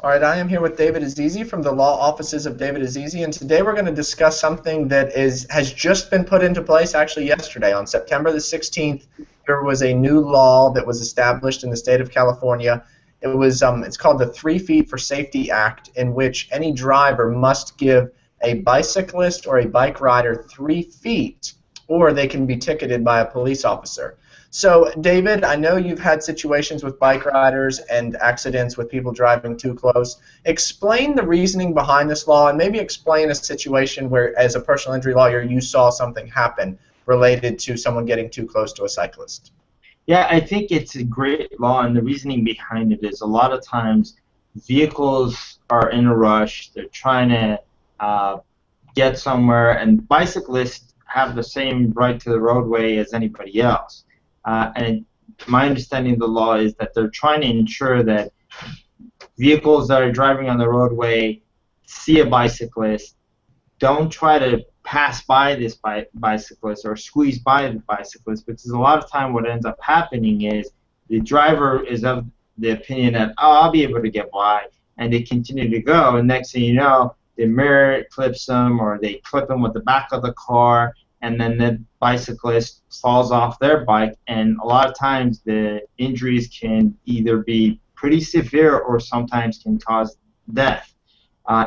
All right, I am here with David Azizi from the law offices of David Azizi, and today we're going to discuss something that has just been put into place actually yesterday. On September the 16th, there was a new law that was established in the state of California. It's called the 3 Feet for Safety Act, in which any driver must give a bicyclist or a bike rider 3 feet, or they can be ticketed by a police officer. So, David, I know you've had situations with bike riders and accidents with people driving too close. Explain the reasoning behind this law and maybe explain a situation where, as a personal injury lawyer, you saw something happen related to someone getting too close to a cyclist. Yeah, I think it's a great law, and the reasoning behind it is a lot of times vehicles are in a rush. They're trying to get somewhere, and bicyclists have the same right to the roadway as anybody else. And my understanding of the law is that they're trying to ensure that vehicles that are driving on the roadway see a bicyclist, don't try to pass by this bicyclist or squeeze by the bicyclist, because a lot of time what ends up happening is the driver is of the opinion that, oh, I'll be able to get by, and they continue to go, and next thing you know, the mirror clips them or they clip them with the back of the car, and then the bicyclist falls off their bike, and a lot of times the injuries can either be pretty severe or sometimes can cause death.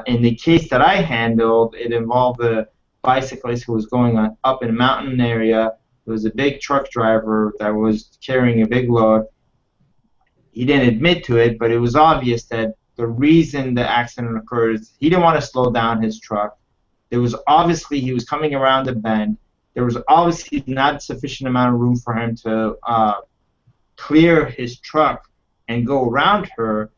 In the case that I handled, it involved a bicyclist who was going up in a mountain area. It was a big truck driver that was carrying a big load. He didn't admit to it, but it was obvious that the reason the accident occurred is he didn't want to slow down his truck. There was obviously, he was coming around the bend. There was obviously not sufficient amount of room for him to clear his truck and go around her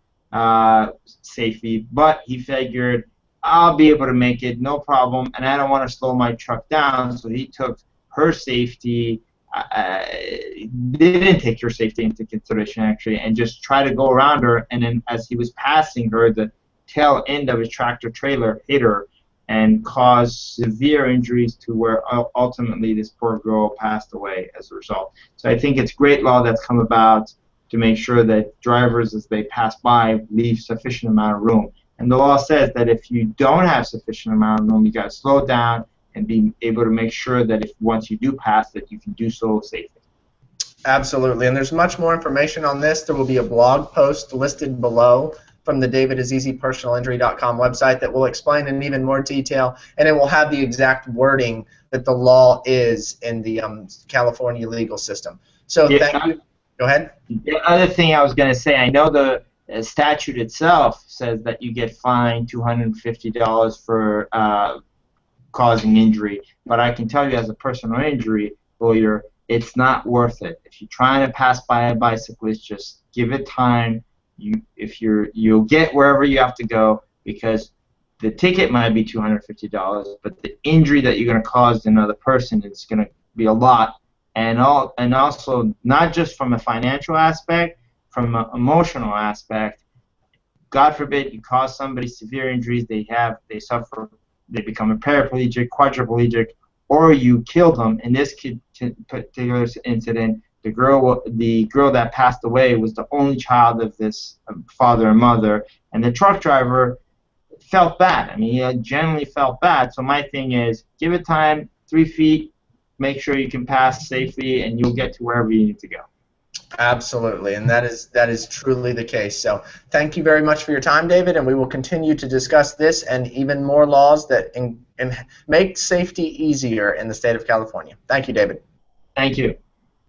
safely, but he figured, I'll be able to make it, no problem, and I don't want to slow my truck down, so he took her safety, didn't take her safety into consideration actually, and just tried to go around her, and then as he was passing her, the tail end of his tractor trailer hit her and caused severe injuries to where ultimately this poor girl passed away as a result. So I think it's great law that's come about to make sure that drivers, as they pass by, leave sufficient amount of room. And the law says that if you don't have sufficient amount of room, you got to slow down and be able to make sure that if once you do pass, that you can do so safely. Absolutely, and there's much more information on this. There will be a blog post listed below from the davidazizipersonalinjury.com website that will explain in even more detail, and it will have the exact wording that the law is in the California legal system. So Yeah, thank you. Go ahead. the other thing I was going to say, I know the statute itself says that you get fined $250 for causing injury, but I can tell you as a personal injury lawyer, it's not worth it. If you're trying to pass by a bicyclist, just give it time. You'll get wherever you have to go, because the ticket might be $250, but the injury that you're going to cause to another person is going to be a lot. And also not just from a financial aspect, from an emotional aspect. God forbid you cause somebody severe injuries, they suffer, they become a paraplegic, quadriplegic, or you kill them. In this particular incident, the girl that passed away was the only child of this father and mother, and the truck driver felt bad. I mean, he generally felt bad. So my thing is, give it time, 3 feet, make sure you can pass safely, and you'll get to wherever you need to go. Absolutely, and that is truly the case. So thank you very much for your time, David, and we will continue to discuss this and even more laws that make safety easier in the state of California. Thank you, David. Thank you.